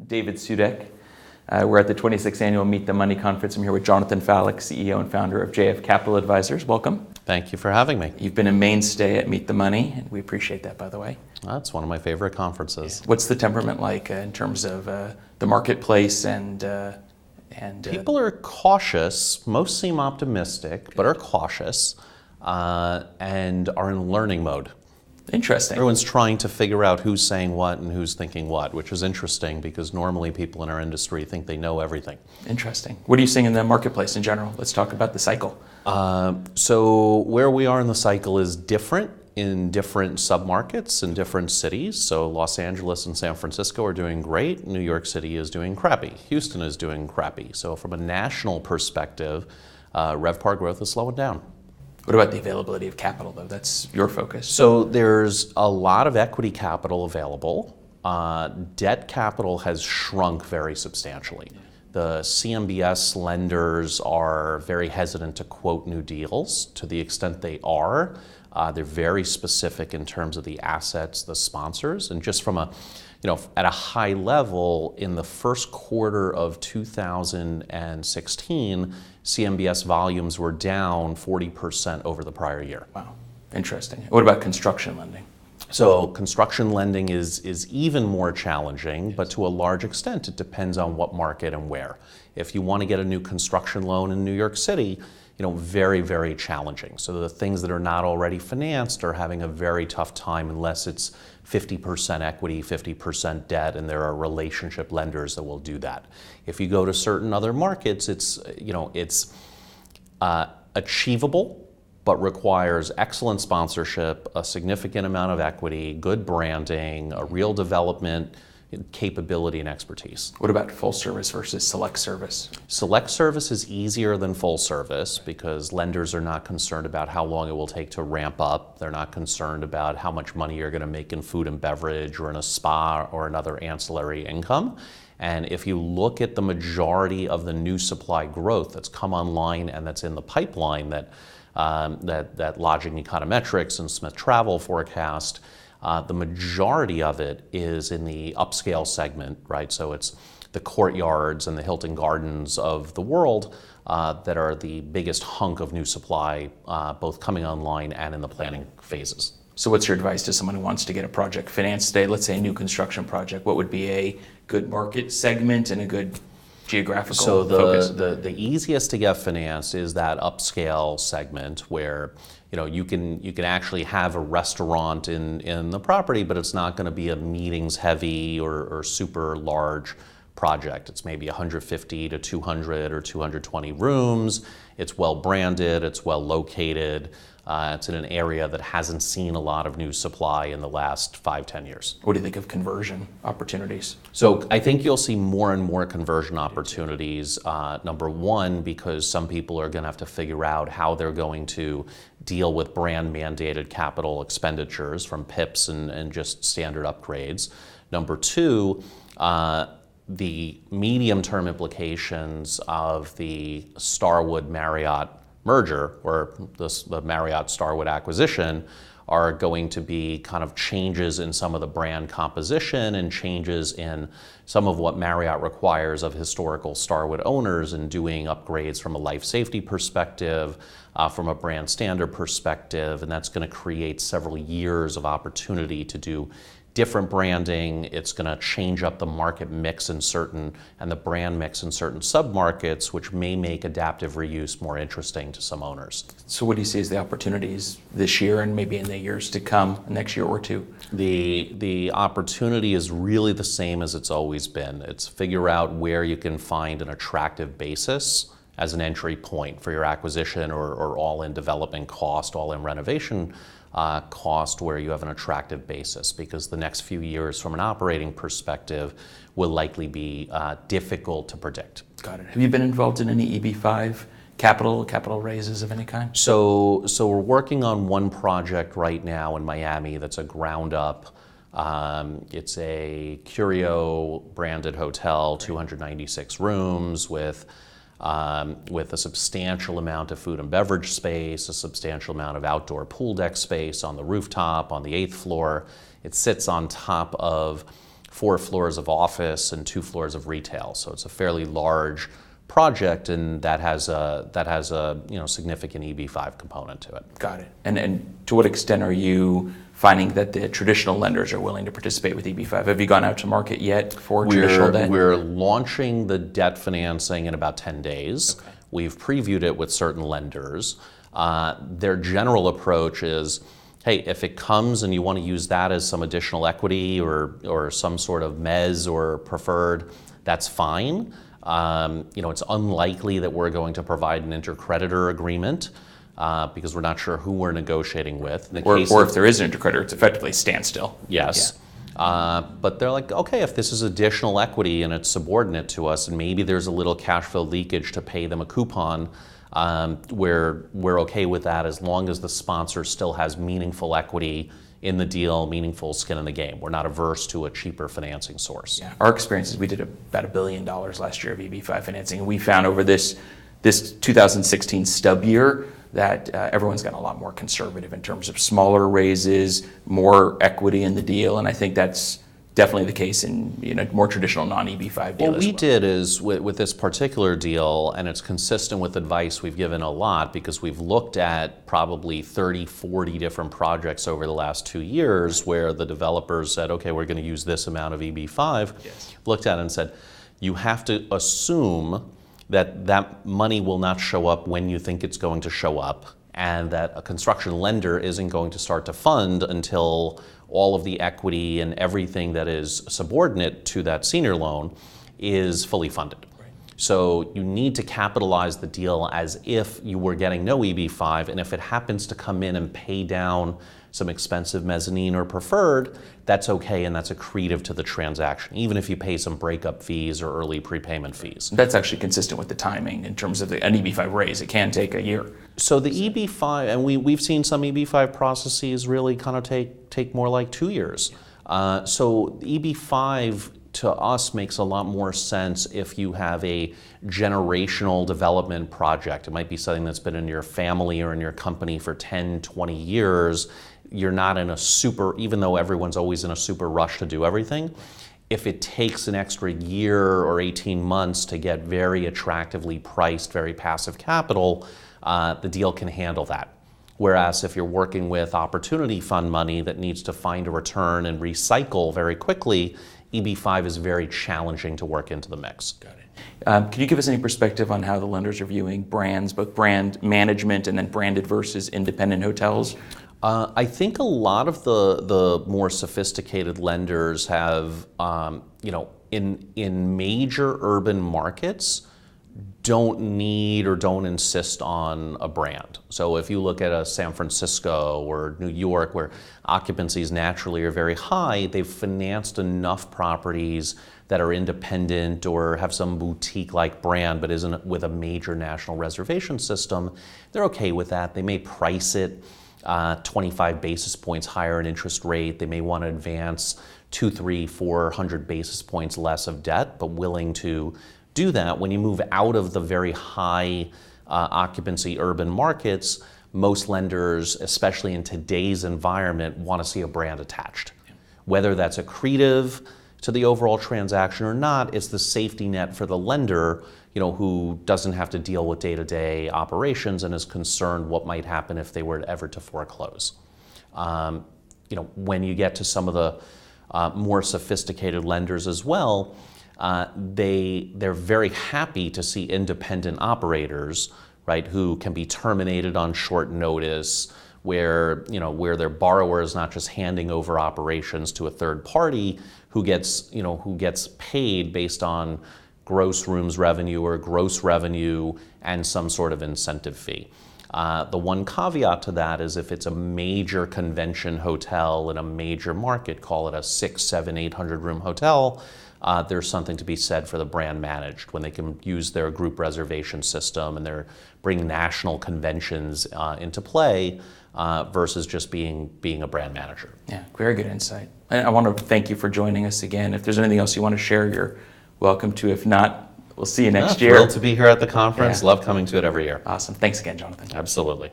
David Sudeck. We're at the 26th Annual Meet the Money Conference. I'm here with Jonathan Falik, CEO and founder of JF Capital Advisors. Welcome. Thank you for having me. You've been a mainstay at Meet the Money, and we appreciate that, by the way. That's one of my favorite conferences. What's the temperament like in terms of the marketplace and People are cautious. Most seem optimistic, but are cautious and are in learning mode. Interesting. Everyone's trying to figure out who's saying what and who's thinking what, which is interesting because normally people in our industry think they know everything. Interesting. What are you seeing in the marketplace in general? Let's talk about the cycle. So where we are in the cycle is different in different submarkets in different cities. So Los Angeles and San Francisco are doing great. New York City is doing crappy. Houston is doing crappy. So from a national perspective, RevPAR growth is slowing down. What about the availability of capital, though? That's your focus. So there's a lot of equity capital available. Debt capital has shrunk very substantially. The CMBS lenders are very hesitant to quote new deals. To the extent they are, they're very specific in terms of the assets, the sponsors, and just from at a high level, in the first quarter of 2016, CMBS volumes were down 40% over the prior year. Wow, interesting. What about construction lending? So construction lending is even more challenging, but to a large extent, it depends on what market and where. If you want to get a new construction loan in New York City, very, very challenging. So the things that are not already financed are having a very tough time unless it's 50% equity, 50% debt, and there are relationship lenders that will do that. If you go to certain other markets, it's achievable, but requires excellent sponsorship, a significant amount of equity, good branding, a real development capability and expertise. What about full service versus select service? Select service is easier than full service because lenders are not concerned about how long it will take to ramp up. They're not concerned about how much money you're going to make in food and beverage or in a spa or another ancillary income. And if you look at the majority of the new supply growth that's come online and that's in the pipeline that Lodging Econometrics and Smith Travel forecast, the majority of it is in the upscale segment, right? So it's the Courtyards and the Hilton Gardens of the world that are the biggest hunk of new supply, both coming online and in the planning phases. So what's your advice to someone who wants to get a project financed today? Let's say a new construction project. What would be a good market segment and a good geographical focus? So the easiest to get financed is that upscale segment where you can actually have a restaurant in the property, but it's not going to be a meetings heavy or super large project. It's maybe 150 to 200 or 220 rooms. It's well branded, it's well located. It's in an area that hasn't seen a lot of new supply in the last 5-10 years. What do you think of conversion opportunities? So I think you'll see more and more conversion opportunities. Number one, because some people are going to have to figure out how they're going to deal with brand mandated capital expenditures from PIPs and just standard upgrades. Number two, the medium-term implications of the Starwood-Marriott merger or the Marriott-Starwood acquisition are going to be kind of changes in some of the brand composition and changes in some of what Marriott requires of historical Starwood owners and doing upgrades from a life safety perspective, from a brand standard perspective, and that's going to create several years of opportunity to do different branding. It's going to change up the market mix and the brand mix in certain submarkets, which may make adaptive reuse more interesting to some owners. So what do you see as the opportunities this year and maybe in the years to come, next year or two? The opportunity is really the same as it's always been. It's figure out where you can find an attractive basis as an entry point for your acquisition or all-in development cost, all-in renovation cost where you have an attractive basis, because the next few years from an operating perspective will likely be difficult to predict. Got it. Have you been involved in any EB5 capital raises of any kind? So we're working on one project right now in Miami that's a ground up. It's a Curio branded hotel, 296 rooms with a substantial amount of food and beverage space, a substantial amount of outdoor pool deck space on the rooftop, on the 8th floor. It sits on top of 4 floors of office and 2 floors of retail. So it's a fairly large project, and that has a significant EB5 component to it. Got it. And to what extent are you finding that the traditional lenders are willing to participate with EB5? Have you gone out to market yet for traditional debt? We're launching the debt financing in about 10 days. Okay. We've previewed it with certain lenders. Their general approach is, hey, if it comes and you want to use that as some additional equity or some sort of mezz or preferred, that's fine. It's unlikely that we're going to provide an intercreditor agreement because we're not sure who we're negotiating with. Or if there is an intercreditor, it's effectively standstill. Yes. Yeah. But they're like, okay, if this is additional equity and it's subordinate to us, and maybe there's a little cash flow leakage to pay them a coupon, we're okay with that as long as the sponsor still has meaningful equity in the deal, meaningful skin in the game. We're not averse to a cheaper financing source. Yeah. Our experience is we did about $1 billion last year of EB5 financing, and we found over this 2016 stub year that everyone's gotten a lot more conservative in terms of smaller raises, more equity in the deal, and I think that's definitely the case in more traditional non-EB5 deal. What we did is with this particular deal, and it's consistent with advice we've given a lot because we've looked at probably 30, 40 different projects over the last 2 years where the developers said, okay, we're going to use this amount of EB5. Yes. Looked at it and said, you have to assume that that money will not show up when you think it's going to show up, and that a construction lender isn't going to start to fund until all of the equity and everything that is subordinate to that senior loan is fully funded. Right. So you need to capitalize the deal as if you were getting no EB5, and if it happens to come in and pay down some expensive mezzanine or preferred, that's okay, and that's accretive to the transaction, even if you pay some breakup fees or early prepayment fees. That's actually consistent with the timing in terms of an EB5 raise. It can take a year. So the EB5, and we've seen some EB5 processes really kind of take more like 2 years. So EB5 to us makes a lot more sense if you have a generational development project. It might be something that's been in your family or in your company for 10, 20 years. You're not in a even though everyone's always in a super rush to do everything, if it takes an extra year or 18 months to get very attractively priced, very passive capital, the deal can handle that. Whereas if you're working with opportunity fund money that needs to find a return and recycle very quickly, EB5 is very challenging to work into the mix. Got it. Can you give us any perspective on how the lenders are viewing brands, both brand management and then branded versus independent hotels? I think a lot of the more sophisticated lenders have, in major urban markets, don't need or don't insist on a brand. So if you look at a San Francisco or New York where occupancies naturally are very high, they've financed enough properties that are independent or have some boutique-like brand but isn't with a major national reservation system. They're okay with that. They may price it 25 basis points higher in interest rate. They may want to advance 200, 300, 400 basis points less of debt, but willing to do that. When you move out of the very high occupancy urban markets, most lenders, especially in today's environment, want to see a brand attached. Whether that's accretive to the overall transaction or not, it's the safety net for the lender, who doesn't have to deal with day-to-day operations and is concerned what might happen if they were ever to foreclose. When you get to some of the more sophisticated lenders as well, they're very happy to see independent operators, right, who can be terminated on short notice, where their borrower is not just handing over operations to a third party who gets paid based on gross rooms revenue or gross revenue and some sort of incentive fee. The one caveat to that is if it's a major convention hotel in a major market, call it a 600, 700, 800 room hotel, there's something to be said for the brand managed when they can use their group reservation system and they're bringing national conventions into play versus just being a brand manager. Yeah, very good insight. And I want to thank you for joining us again. If there's anything else you want to share, you're welcome to. If not, we'll see you next year. Thrilled to be here at the conference. Yeah. Love coming to it every year. Awesome. Thanks again, Jonathan. Absolutely.